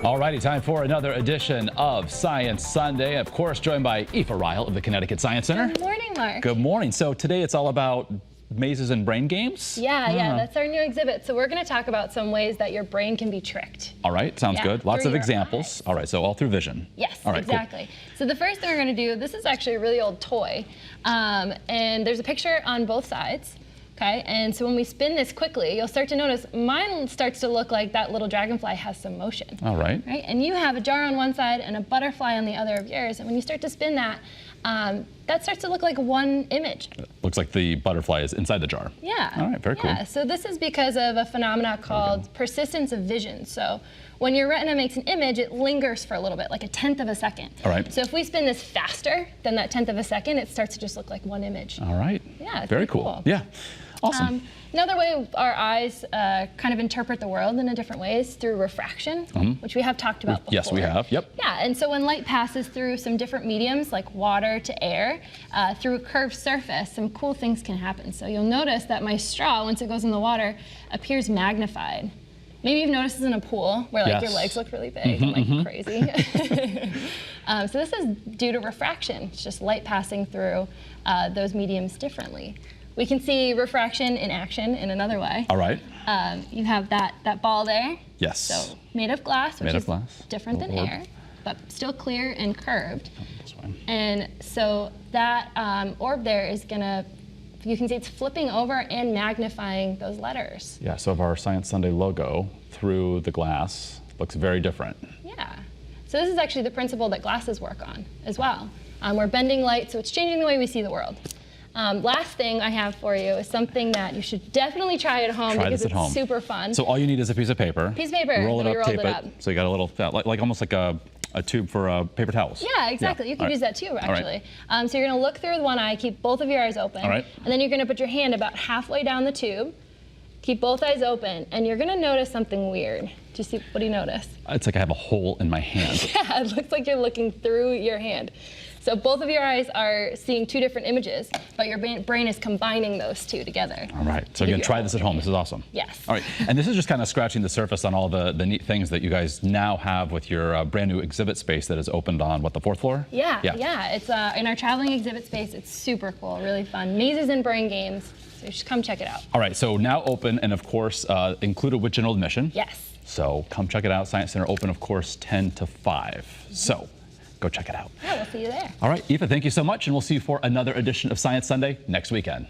Alrighty, time for another edition of Science Sunday. Of course, joined by Aoife Ryle of the Connecticut Science Center. Good morning, Mark. Good morning. So today it's all about mazes and brain games? Yeah, that's our new exhibit. So we're going to talk about some ways that your brain can be tricked. All right, sounds good. Lots of examples. Eyes. All right, so all through vision. Yes, all right, exactly. Cool. So the first thing we're going to do, this is actually a really old toy. And there's a picture on both sides. Okay, and so when we spin this quickly, you'll start to notice mine starts to look like that little dragonfly has some motion. All right. Right, and you have a jar on one side and a butterfly on the other of yours. And when you start to spin that, that starts to look like one image. Looks like the butterfly is inside the jar. Yeah. All right, very cool. Yeah, so this is because of a phenomenon called persistence of vision. So when your retina makes an image, it lingers for a little bit, like a tenth of a second. All right. So if we spin this faster than that tenth of a second, it starts to just look like one image. All right. Yeah, it's very pretty cool. Yeah. Awesome. Another way our eyes kind of interpret the world in a different ways through refraction, which we have talked about before. Yes, we have. Yep. Yeah, and so when light passes through some different mediums like water to air, through a curved surface, some cool things can happen. So you'll notice that my straw, once it goes in the water, appears magnified. Maybe you've noticed this in a pool where like your legs look really big and like crazy. So this is due to refraction. It's just light passing through those mediums differently. We can see refraction in action in another way. All right. You have that ball there. Yes. So made of glass, which is different than air, but still clear and curved. And so that orb there is gonna, you can see it's flipping over and magnifying those letters. Yeah, so our Science Sunday logo through the glass looks very different. Yeah. So this is actually the principle that glasses work on as well. We're bending light, so it's changing the way we see the world. Last thing I have for you is something that you should definitely try at home because it's super fun. So all you need is a piece of paper. Piece of paper. Roll it up, tape it. So you got a little, like almost like a tube for paper towels. Yeah, exactly. You can use that too, actually. So you're going to look through with one eye, keep both of your eyes open. And then you're going to put your hand about halfway down the tube, keep both eyes open, and you're going to notice something weird. What do you notice? It's like I have a hole in my hand. Yeah, it looks like you're looking through your hand. So both of your eyes are seeing two different images, but your brain is combining those two together. All right, so again, try this at home. This is awesome. Yes. All right, and this is just kind of scratching the surface on all the neat things that you guys now have with your brand new exhibit space that is opened on, what, the 4th floor? Yeah. It's in our traveling exhibit space. It's super cool, really fun. Mazes and brain games. So just come check it out. All right, so now open and of course included with general admission. Yes. So come check it out. Science Center open, of course, 10 to 5. So go check it out. Yeah, we'll see you there. All right, Aoife, thank you so much, and we'll see you for another edition of Science Sunday next weekend.